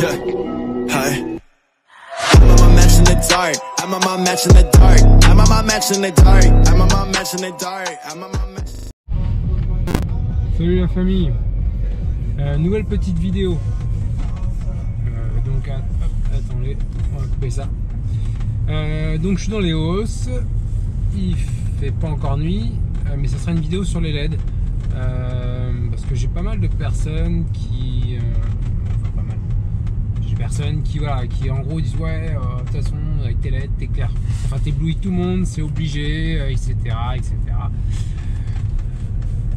Check. Hi. I'm on my match in the dark. I'm on my match in the dark. I'm on my match in the dark. I'm on my match in the dark. I'm on my match. Salut la famille. Nouvelle petite vidéo. Donc attendez, on va couper ça. Donc je suis dans les hausses. Il fait pas encore nuit, mais ça sera une vidéo sur les LED. Parce que j'ai pas mal de personnes qui enfin pas mal, j'ai des personnes qui voilà, qui en gros disent ouais de toute façon avec tes LED t'éclaires, enfin t'éblouis tout le monde, c'est obligé, etc., etc.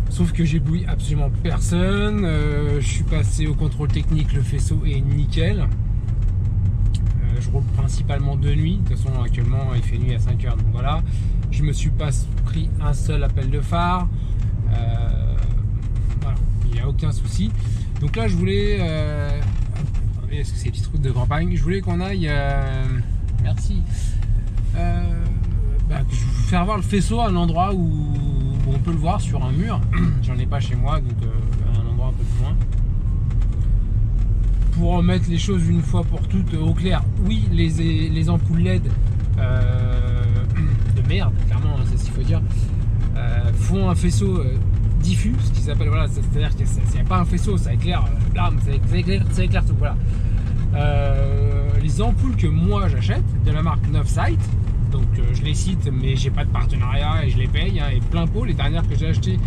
Sauf que j'éblouis absolument personne. Je suis passé au contrôle technique, le faisceau est nickel. Je roule principalement de nuit, de toute façon actuellement il fait nuit à 5h, donc voilà. Je me suis pas pris un seul appel de phare. Voilà, il n'y a aucun souci. Donc là je voulais attendez, est-ce que c'est des petites routes de campagne, je voulais qu'on aille merci faire voir le faisceau à un endroit où on peut le voir sur un mur. J'en ai pas chez moi, donc à un endroit un peu plus loin, pour remettre les choses une fois pour toutes au clair. Oui, les ampoules LED de merde, clairement, c'est ce qu'il faut dire, font un faisceau diffus, ce qu'ils appellent, voilà, c'est-à-dire qu'il n'y a pas un faisceau, ça éclaire, blam, ça éclaire tout, voilà. Les ampoules que moi j'achète de la marque Novesight, donc je les cite, mais j'ai pas de partenariat et je les paye, hein, et plein pot. Les dernières que j'ai achetées,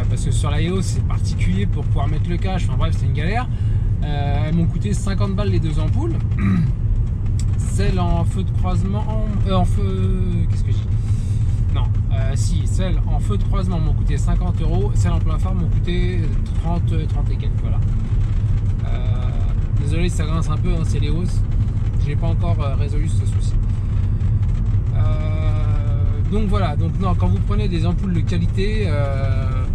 parce que sur la EOS c'est particulier pour pouvoir mettre le cache, enfin bref c'est une galère, elles m'ont coûté 50 balles les deux ampoules. Celles en feu de croisement, en feu, qu'est-ce que je dis, non, si, celles en feu de croisement m'ont coûté 50 €, celles en plein phare m'ont coûté 30 et quelques, voilà. Désolé si ça grince un peu, hein, c'est les hausses, j'ai pas encore résolu ce souci. Donc voilà, donc non, quand vous prenez des ampoules de qualité,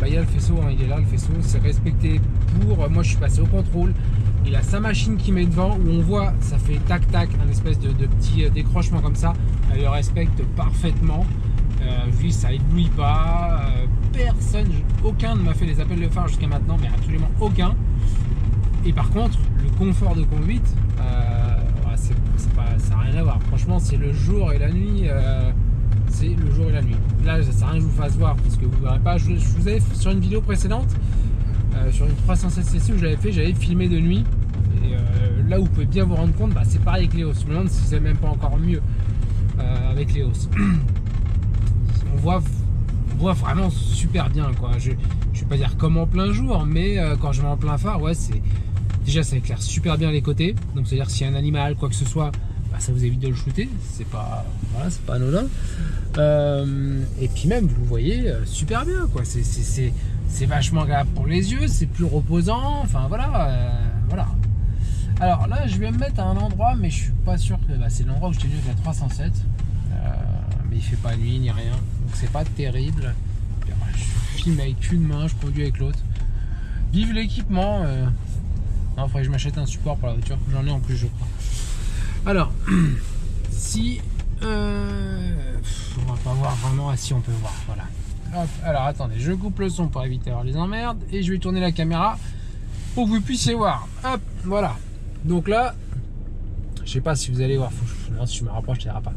il y a le faisceau, hein, il est là le faisceau, c'est respecté. Pour moi je suis passé au contrôle, il a sa machine qui met devant, où on voit ça fait tac tac, un espèce de petit décrochement comme ça, elle le respecte parfaitement. Vu ça éblouit pas, personne, aucun ne m'a fait les appels de phare jusqu'à maintenant, mais absolument aucun. Et par contre le confort de conduite, ça n'a rien à voir, franchement c'est le jour et la nuit, c'est le jour et la nuit. Là ça sert à rien que je vous fasse voir parce que vous verrez pas, je vous avais sur une vidéo précédente, sur une 307cc où j'avais filmé de nuit, et là vous pouvez bien vous rendre compte, c'est pareil avec les hausses. Je me demande si c'est même pas encore mieux avec les hausses. On voit vraiment super bien, quoi. Je vais pas dire comme en plein jour, mais quand je vais en plein phare, ouais, c'est déjà ça éclaire super bien les côtés, donc c'est à dire s'il y a un animal, quoi que ce soit, ça vous évite de le shooter, c'est pas, voilà, c'est pas anodin. Et puis même vous voyez super bien, quoi. C'est vachement agréable pour les yeux, c'est plus reposant, enfin voilà, voilà. Alors là je vais me mettre à un endroit, mais je suis pas sûr que c'est l'endroit où je t'ai dit avec la 307, mais il fait pas nuit ni rien, donc c'est pas terrible. Je filme avec une main, je conduis avec l'autre. Vive l'équipement. Non, il faudrait que je m'achète un support pour la voiture, j'en ai en plus je crois. Alors si on va pas voir vraiment, si on peut voir, voilà. Hop, alors attendez, je coupe le son pour éviter d'avoir les emmerdes, et je vais tourner la caméra pour que vous puissiez voir. Hop, voilà. Donc là, je sais pas si vous allez voir, non, si je me rapproche, ça ira pas.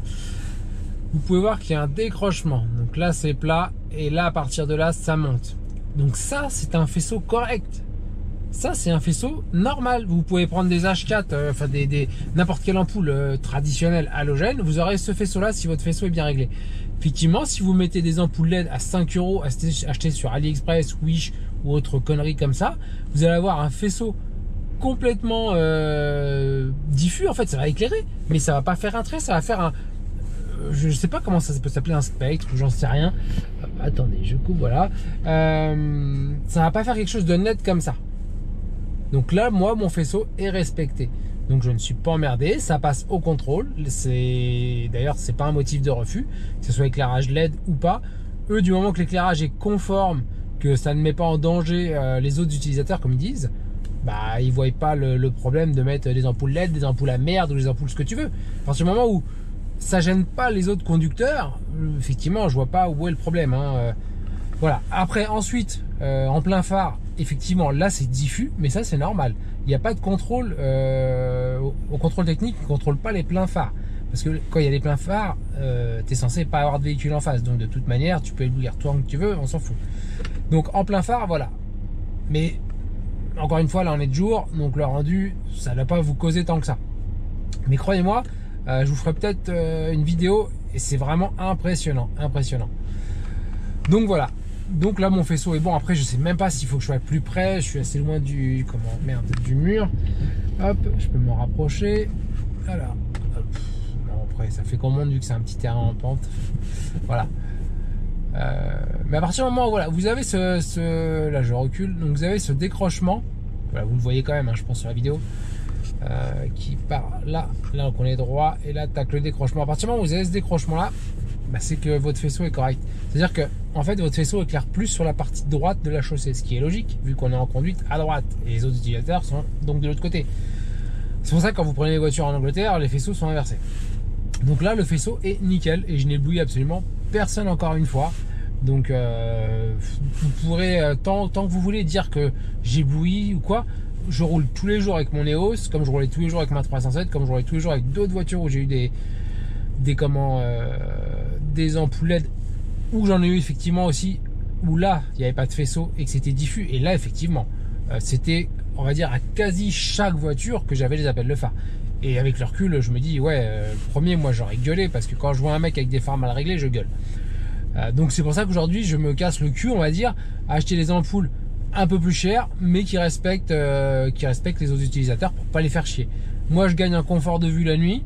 Vous pouvez voir qu'il y a un décrochement. Donc là c'est plat, et là à partir de là ça monte. Donc ça c'est un faisceau correct. Ça c'est un faisceau normal. Vous pouvez prendre des H4, enfin n'importe quelle ampoule traditionnelle halogène, vous aurez ce faisceau là si votre faisceau est bien réglé. Effectivement, si vous mettez des ampoules LED à 5 € achetées sur AliExpress, Wish ou autre connerie comme ça, vous allez avoir un faisceau complètement diffus. En fait ça va éclairer, mais ça va pas faire un trait, ça va faire un, je sais pas comment ça peut s'appeler, un spectre, j'en sais rien. Attendez, je coupe, voilà. Ça va pas faire quelque chose de net comme ça. Donc là, moi, mon faisceau est respecté. Donc je ne suis pas emmerdé, ça passe au contrôle. D'ailleurs, c'est pas un motif de refus, que ce soit éclairage LED ou pas. Eux, du moment que l'éclairage est conforme, que ça ne met pas en danger les autres utilisateurs, comme ils disent, ils voient pas le problème de mettre des ampoules LED, des ampoules à merde ou des ampoules ce que tu veux. À partir du moment où ça gêne pas les autres conducteurs, effectivement, je vois pas où est le problème, hein. Voilà. Après, ensuite, en plein phare, effectivement, là c'est diffus, mais ça c'est normal. il n'y a pas de contrôle au contrôle technique, il ne contrôle pas les pleins phares. Parce que quand il y a les pleins phares, tu es censé pas avoir de véhicule en face. Donc de toute manière, tu peux éblouir toi que tu veux, on s'en fout. Donc en plein phare, voilà. Mais encore une fois, là on est de jour, donc le rendu, ça ne va pas vous causer tant que ça. Mais croyez-moi, je vous ferai peut-être une vidéo et c'est vraiment impressionnant, impressionnant. Donc voilà. Donc là mon faisceau est bon. Après je sais même pas s'il faut que je sois plus près. Je suis assez loin du du mur. Hop, je peux me rapprocher. Voilà. Hop. Bon, après ça fait qu'on monte vu que c'est un petit terrain en pente. Voilà. Mais à partir du moment où voilà, vous avez là je recule. Donc vous avez ce décrochement. Voilà, vous le voyez quand même, hein, je pense sur la vidéo. Qui part là donc on est droit et là tac le décrochement. À partir du moment où vous avez ce décrochement là, bah, c'est que votre faisceau est correct. C'est-à-dire que en fait votre faisceau éclaire plus sur la partie droite de la chaussée, ce qui est logique vu qu'on est en conduite à droite et les autres utilisateurs sont donc de l'autre côté. C'est pour ça que quand vous prenez les voitures en Angleterre, les faisceaux sont inversés. Donc là le faisceau est nickel et je n'ai ébloui absolument personne encore une fois. Donc vous pourrez tant que vous voulez dire que j'éblouis ou quoi. Je roule tous les jours avec mon EOS, comme je roulais tous les jours avec ma 307, comme je roulais tous les jours avec d'autres voitures où j'ai eu des ampoules LED, où j'en ai eu effectivement aussi, où là il n'y avait pas de faisceau et que c'était diffus. Et là effectivement, c'était, on va dire, à quasi chaque voiture que j'avais les appels de phare. Et avec le recul, je me dis, ouais, le premier, moi j'aurais gueulé parce que quand je vois un mec avec des phares mal réglés, je gueule. Donc c'est pour ça qu'aujourd'hui, je me casse le cul, on va dire, à acheter des ampoules un peu plus cher mais qui respecte les autres utilisateurs pour pas les faire chier. Moi je gagne un confort de vue la nuit,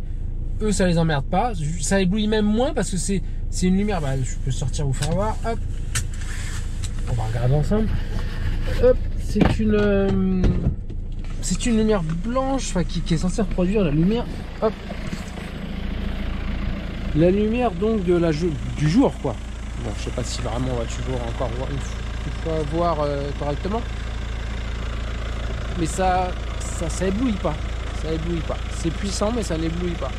eux ça les emmerde pas, ça éblouit même moins parce que c'est une lumière, bah, je peux sortir vous faire voir, hop, on va regarder ensemble, hop, c'est une lumière blanche, enfin, qui est censée reproduire la lumière, hop, la lumière donc du jour quoi. Bon, je sais pas si vraiment on va toujours encore voir voir correctement, mais ça éblouit pas, c'est puissant mais ça n'éblouit pas.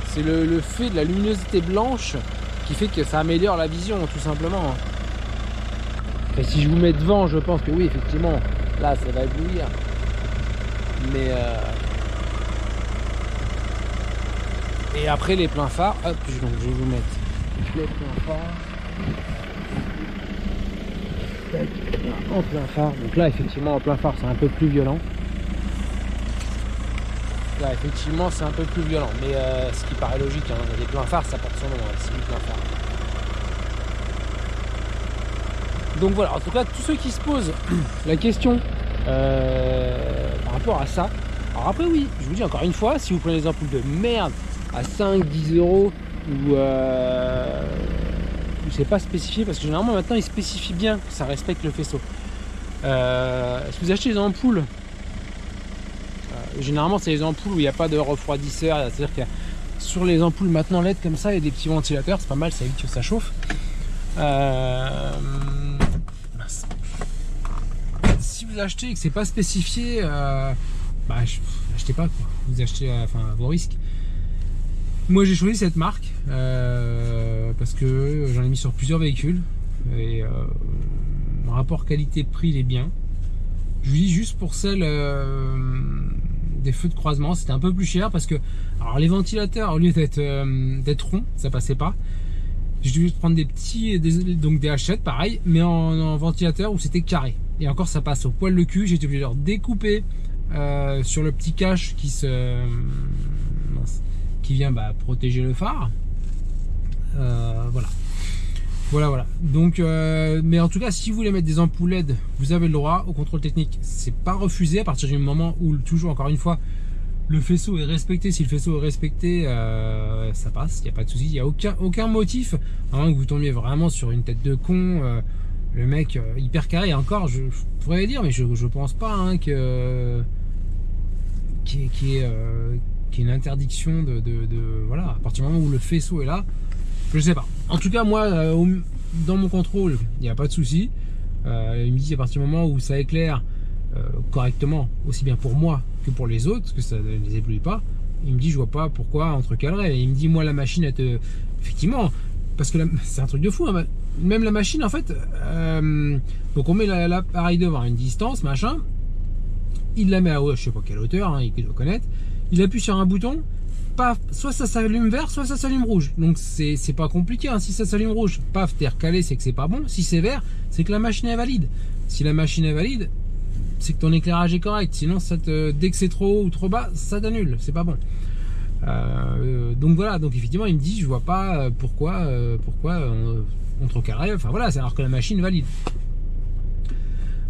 C'est le fait de la luminosité blanche qui fait que ça améliore la vision tout simplement. Et si je vous mets devant, je pense que oui effectivement là ça va éblouir, mais et après les pleins phares, hop, donc je vais vous mettre les pleins phares. En plein phare, donc là effectivement en plein phare c'est un peu plus violent. Là effectivement c'est un peu plus violent, mais ce qui paraît logique, hein, les pleins phares ça porte son nom, hein, c'est du plein phare. Donc voilà, en tout cas tous ceux qui se posent la question par rapport à ça, alors après oui, je vous dis encore une fois, si vous prenez des ampoules de merde à 5-10 euros ou c'est pas spécifié, parce que généralement maintenant ils spécifient bien que ça respecte le faisceau. Si vous achetez des ampoules, généralement c'est les ampoules où il n'y a pas de refroidisseur, c'est-à-dire qu'il y a sur les ampoules maintenant LED comme ça il y a des petits ventilateurs, c'est pas mal, ça évite que ça chauffe. Si vous achetez et que c'est pas spécifié, achetez pas quoi. Vous achetez à vos risques. Moi j'ai choisi cette marque parce que j'en ai mis sur plusieurs véhicules et mon rapport qualité-prix il est bien. Je vous dis juste pour celle des feux de croisement, c'était un peu plus cher parce que alors les ventilateurs au lieu d'être ronds, ça passait pas. J'ai dû prendre des petits, donc des Hachette pareil, mais en ventilateur où c'était carré. Et encore ça passe au poil le cul, j'ai été obligé de leur découper sur le petit cache qui vient protéger le phare. Voilà. Donc, mais en tout cas, si vous voulez mettre des ampoules LED, vous avez le droit au contrôle technique. C'est pas refusé à partir du moment où, toujours encore une fois, le faisceau est respecté. Si le faisceau est respecté, ça passe, il n'y a pas de souci. Il n'y a aucun motif, à moins que vous tombiez vraiment sur une tête de con, le mec hyper carré. Et encore, je pourrais dire, mais je pense pas hein, qu'il y ait une interdiction voilà, à partir du moment où le faisceau est là, je sais pas. En tout cas, moi, dans mon contrôle, il n'y a pas de souci. Il me dit à partir du moment où ça éclaire correctement, aussi bien pour moi que pour les autres, parce que ça ne les éblouit pas, il me dit je vois pas pourquoi entrecadrer. Il me dit moi la machine effectivement, parce que c'est un truc de fou, hein, même la machine en fait, donc on met l'appareil devant à une distance, machin, il la met à je sais pas quelle hauteur, hein, il doit connaître, il appuie sur un bouton, paf, soit ça s'allume vert, soit ça s'allume rouge. Donc c'est pas compliqué, hein. Si ça s'allume rouge, paf, t'es recalé, c'est que c'est pas bon. Si c'est vert, c'est que la machine est valide. Si la machine est valide, c'est que ton éclairage est correct. Sinon, dès que c'est trop haut ou trop bas, ça t'annule, c'est pas bon. Donc voilà, donc effectivement, il me dit, je vois pas pourquoi on te recalerait. Enfin voilà, c'est alors que la machine est valide.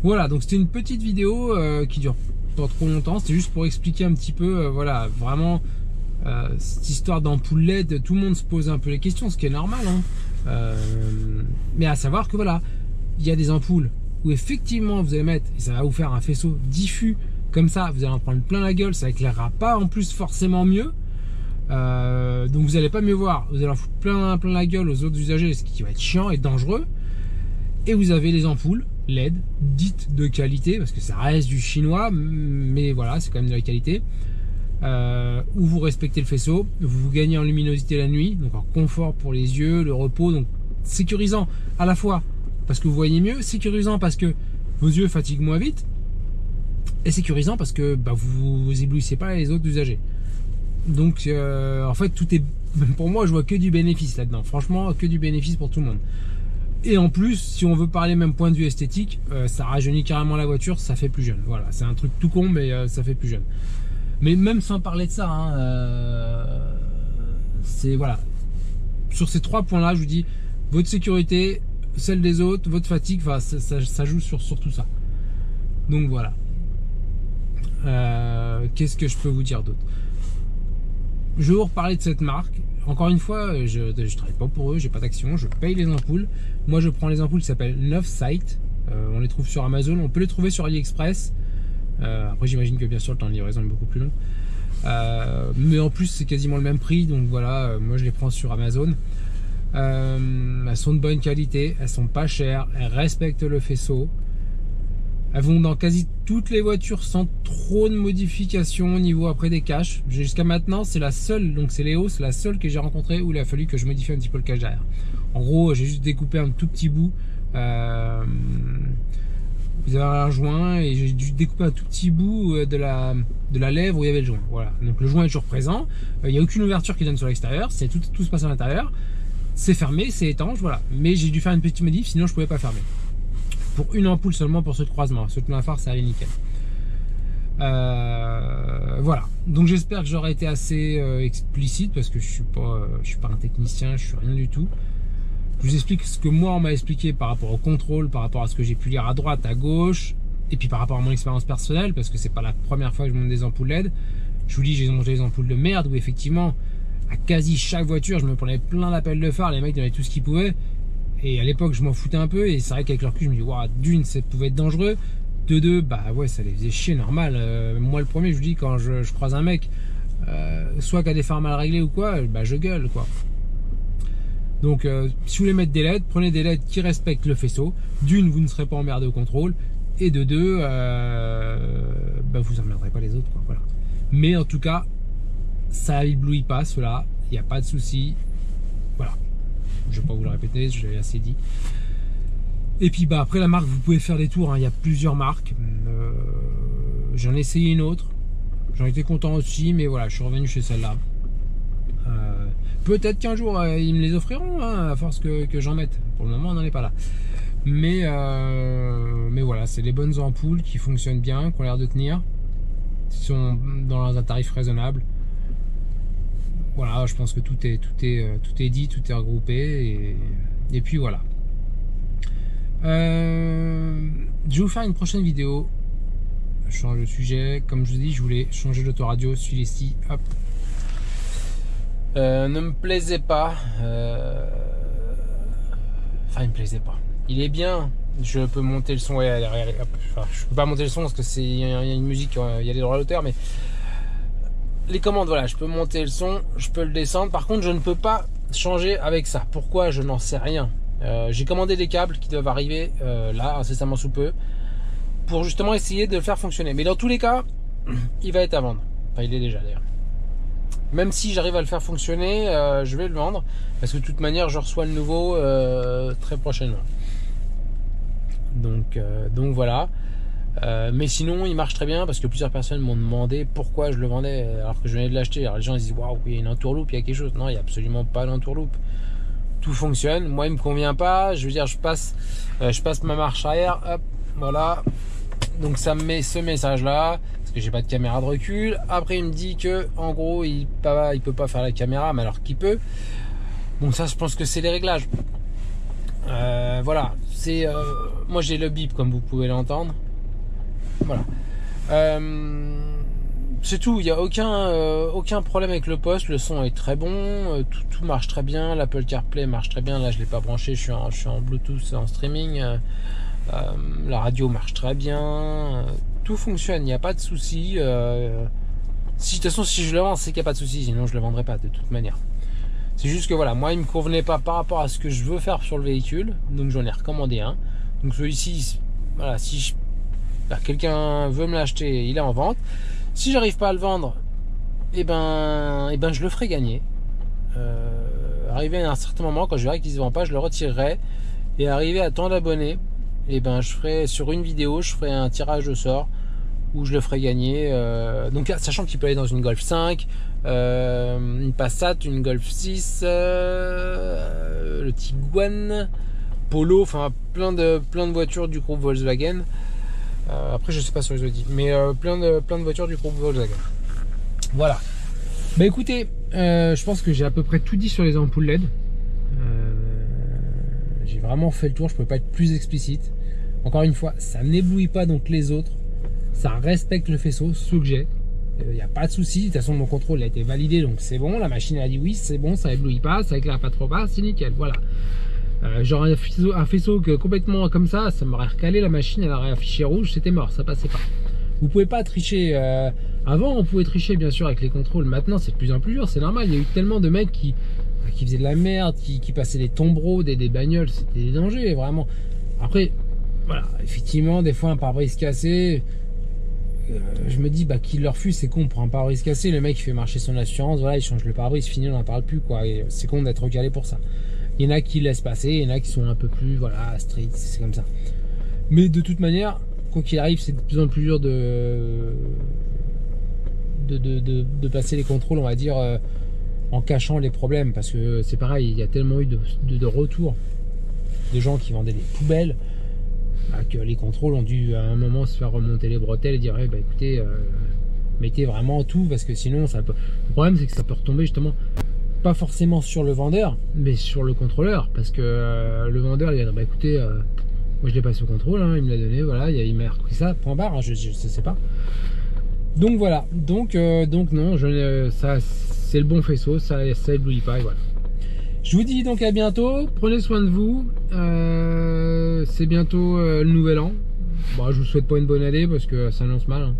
Voilà, donc c'était une petite vidéo qui dure pas trop longtemps. C'était juste pour expliquer un petit peu, voilà, vraiment cette histoire d'ampoule LED. Tout le monde se pose un peu les questions, ce qui est normal, hein. Mais à savoir que voilà, il y a des ampoules où effectivement vous allez mettre, et ça va vous faire un faisceau diffus comme ça, vous allez en prendre plein la gueule, ça éclairera pas en plus forcément mieux. Donc vous allez pas mieux voir, vous allez en foutre plein la gueule aux autres usagers, ce qui va être chiant et dangereux. Et vous avez les ampoules LED dites de qualité, parce que ça reste du chinois, mais voilà, c'est quand même de la qualité, où vous respectez le faisceau, vous gagnez en luminosité la nuit, donc en confort pour les yeux, le repos, donc sécurisant à la fois parce que vous voyez mieux, sécurisant parce que vos yeux fatiguent moins vite, et sécurisant parce que vous éblouissez pas les autres usagers. Donc en fait tout est, pour moi je vois que du bénéfice là-dedans, franchement que du bénéfice pour tout le monde. Et en plus, si on veut parler même point de vue esthétique, ça rajeunit carrément la voiture, ça fait plus jeune. Voilà, c'est un truc tout con, mais ça fait plus jeune. Mais même sans parler de ça, hein, c'est voilà. Sur ces 3 points-là, je vous dis, votre sécurité, celle des autres, votre fatigue, enfin, ça joue sur tout ça. Donc voilà. Qu'est-ce que je peux vous dire d'autre? Je vais vous reparler de cette marque. Encore une fois, je travaille pas pour eux, j'ai pas d'action, je paye les ampoules. Moi, je prends les ampoules qui s'appellent Novesight. On les trouve sur Amazon, on peut les trouver sur AliExpress. Après, j'imagine que bien sûr le temps de livraison est beaucoup plus long. Mais en plus, c'est quasiment le même prix, donc voilà, moi je les prends sur Amazon. Elles sont de bonne qualité, elles sont pas chères, elles respectent le faisceau. Elles vont dans quasi toutes les voitures sans trop de modifications au niveau après des caches. Jusqu'à maintenant, c'est la seule, donc c'est Léo, c'est la seule que j'ai rencontrée où il a fallu que je modifie un petit peu le cache derrière. En gros, j'ai juste découpé un tout petit bout. Vous avez un joint et j'ai dû découper un tout petit bout de la lèvre où il y avait le joint. Voilà. Donc le joint est toujours présent. Il n'y a aucune ouverture qui donne sur l'extérieur. C'est tout se passe à l'intérieur. C'est fermé, c'est étanche, voilà. Mais j'ai dû faire une petite modif, sinon je pouvais pas fermer. Pour une ampoule seulement pour ce croisement. Ce plein phare, ça allait nickel. Voilà. Donc j'espère que j'aurai été assez explicite parce que je suis pas un technicien, je suis rien du tout. Je vous explique ce que moi on m'a expliqué par rapport au contrôle, par rapport à ce que j'ai pu lire à droite, à gauche, et puis par rapport à mon expérience personnelle, parce que c'est pas la première fois que je monte des ampoules LED. Je vous dis, j'ai monté des ampoules de merde où effectivement, à quasi chaque voiture, je me prenais plein d'appels de phare, les mecs donnaient tout ce qu'ils pouvaient. Et à l'époque, je m'en foutais un peu, et c'est vrai qu'avec leur cul, je me dis, waouh, d'une, ça pouvait être dangereux. De deux, bah ouais, ça les faisait chier, normal. Moi, le premier, je vous dis, quand je croise un mec, soit qui a des phares mal réglés ou quoi, bah je gueule, quoi. Donc, si vous voulez mettre des LED, prenez des LED qui respectent le faisceau. D'une, vous ne serez pas emmerdé au contrôle. Et de deux, bah, vous emmerderez pas les autres, quoi. Voilà. Mais en tout cas, ça éblouit pas, cela. Il n'y a pas de souci. Voilà. Je vais pas vous le répéter, je l'avais assez dit. Et puis, bah, après la marque, vous pouvez faire des tours. Hein. Il y a plusieurs marques. J'en ai essayé une autre. J'en étais content aussi, mais voilà, je suis revenu chez celle-là. Peut-être qu'un jour ils me les offriront, hein, à force que j'en mette. Pour le moment on n'en est pas là. Mais voilà, c'est les bonnes ampoules qui fonctionnent bien, qui ont l'air de tenir, qui sont dans un tarif raisonnable. Voilà, je pense que tout est dit, tout est regroupé, et puis voilà. Je vais vous faire une prochaine vidéo. Je change de sujet, comme je vous dis, je voulais changer d'autoradio, celui-ci, hop. Ne me plaisait pas. Enfin, il me plaisait pas. Il est bien. Je peux monter le son. Ouais, enfin, je peux pas monter le son parce que il y a une musique, il y a des droits d'auteur, mais les commandes, voilà, je peux monter le son, je peux le descendre. Par contre, je ne peux pas changer avec ça. Pourquoi? Je n'en sais rien. J'ai commandé des câbles qui doivent arriver là, incessamment sous peu, pour justement essayer de le faire fonctionner. Mais dans tous les cas, il va être à vendre. Enfin, il est déjà d'ailleurs. Même si j'arrive à le faire fonctionner, je vais le vendre. Parce que de toute manière, je reçois le nouveau très prochainement. Donc voilà. Mais sinon, il marche très bien parce que plusieurs personnes m'ont demandé pourquoi je le vendais alors que je venais de l'acheter. Alors les gens ils disent waouh, il y a une entourloupe, il y a quelque chose. Non, il n'y a absolument pas d'entourloupe. Tout fonctionne. Moi, il me convient pas. Je veux dire, je passe ma marche arrière. Hop, voilà. Donc ça me met ce message-là parce que j'ai pas de caméra de recul. Après, il me dit que en gros, il peut pas faire la caméra, mais alors qu'il peut. Donc ça, je pense que c'est les réglages. Voilà. C'est moi j'ai le bip comme vous pouvez l'entendre. Voilà. C'est tout, il n'y a aucun problème avec le poste, le son est très bon, tout marche très bien, l'Apple CarPlay marche très bien, là je ne l'ai pas branché, je suis en Bluetooth en streaming, la radio marche très bien, tout fonctionne, il n'y a pas de souci. De toute façon, si je le vends, c'est qu'il n'y a pas de souci, sinon je ne le vendrai pas de toute manière. C'est juste que voilà, moi il ne me convenait pas par rapport à ce que je veux faire sur le véhicule, donc j'en ai recommandé un. Donc celui-ci, voilà, si quelqu'un veut me l'acheter, il est en vente. Si j'arrive pas à le vendre, eh ben je le ferai gagner. Arrivé à un certain moment, quand je verrai qu'il se vend pas, je le retirerai. Et arrivé à tant d'abonnés, eh ben je ferai sur une vidéo, je ferai un tirage au sort où je le ferai gagner. Donc sachant qu'il peut aller dans une Golf 5, une Passat, une Golf 6, le Tiguan, Polo, enfin plein de voitures du groupe Volkswagen. Après je sais pas sur les Audi, mais plein de voitures du groupe Volkswagen. Voilà. Bah écoutez, je pense que j'ai à peu près tout dit sur les ampoules LED. J'ai vraiment fait le tour, je peux pas être plus explicite. Encore une fois, ça n'éblouit pas donc les autres, ça respecte le faisceau, ceux que j'ai. Il n'y a pas de souci, de toute façon mon contrôle a été validé, donc c'est bon, la machine a dit oui, c'est bon, ça éblouit pas, ça éclaire pas trop bas, c'est nickel, voilà. Genre un faisceau que complètement comme ça m'aurait recalé, la machine elle aurait affiché rouge, c'était mort, ça passait pas. Vous pouvez pas tricher. Avant on pouvait tricher bien sûr avec les contrôles, maintenant c'est de plus en plus dur, c'est normal, il y a eu tellement de mecs qui faisaient de la merde, qui passaient des tombereaux, des bagnoles, c'était des dangers vraiment. Après voilà, effectivement des fois un pare-brise cassé, je me dis bah qu'il leur fût, c'est con pour un pare-brise cassé, le mec il fait marcher son assurance, voilà il change le pare-brise, fini, on n'en parle plus quoi, et c'est con d'être recalé pour ça. Il y en a qui laissent passer, il y en a qui sont un peu plus, voilà, strict, c'est comme ça. Mais de toute manière, quoi qu'il arrive, c'est de plus en plus dur de passer les contrôles, on va dire, en cachant les problèmes. Parce que c'est pareil, il y a tellement eu de retours de gens qui vendaient des poubelles, que les contrôles ont dû à un moment se faire remonter les bretelles et dire, bah écoutez, mettez vraiment tout, parce que sinon, ça peut... Le problème, c'est que ça peut retomber justement... pas forcément sur le vendeur, mais sur le contrôleur, parce que le vendeur il va dire bah écoutez, moi je l'ai passé au contrôle, hein, il me l'a donné, voilà, il m'a repris ça, point barre, hein, je sais pas. Donc voilà, donc non, ça c'est le bon faisceau, ça éblouit pas, et voilà. Je vous dis donc à bientôt, prenez soin de vous, c'est bientôt le nouvel an. Bon, je vous souhaite pas une bonne année parce que ça annonce mal, hein.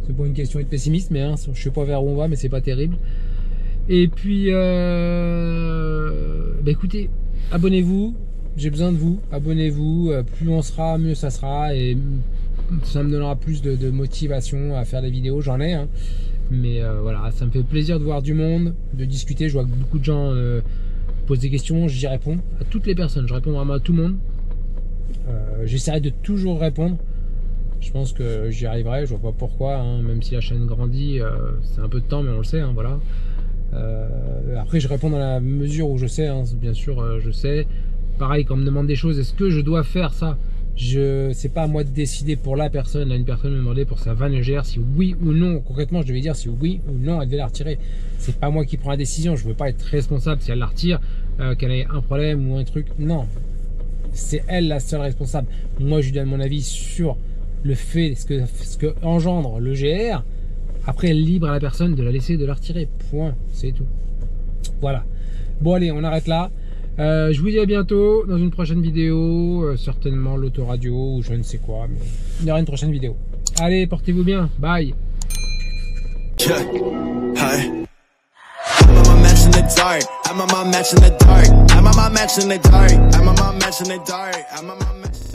C'est pas une question d'être pessimiste, mais hein, je sais pas vers où on va, mais c'est pas terrible. Et puis, bah écoutez, abonnez-vous, j'ai besoin de vous, abonnez-vous, plus on sera, mieux ça sera, et ça me donnera plus de motivation à faire des vidéos, j'en ai, hein. Mais voilà, ça me fait plaisir de voir du monde, de discuter, je vois que beaucoup de gens posent des questions, j'y réponds à toutes les personnes, je réponds vraiment à tout le monde, j'essaierai de toujours répondre. Je pense que j'y arriverai, je vois pas pourquoi, hein, même si la chaîne grandit, c'est un peu de temps, mais on le sait, hein, voilà. Après je réponds dans la mesure où je sais, hein, bien sûr, je sais. Pareil, quand on me demande des choses, est-ce que je dois faire ça, c'est pas à moi de décider pour la personne. Là, une personne me demandait pour sa vanne EGR si oui ou non, concrètement je devais dire si oui ou non elle devait la retirer. C'est pas moi qui prends la décision, je veux pas être responsable si elle la retire, qu'elle ait un problème ou un truc, non, c'est elle la seule responsable. Moi je lui donne mon avis sur le fait, ce que engendre le GR. Après, libre à la personne de la laisser, de la retirer. Point. C'est tout. Voilà. Bon, allez, on arrête là. Je vous dis à bientôt dans une prochaine vidéo. Certainement l'autoradio ou je ne sais quoi. Mais il y aura une prochaine vidéo. Allez, portez-vous bien. Bye. I'm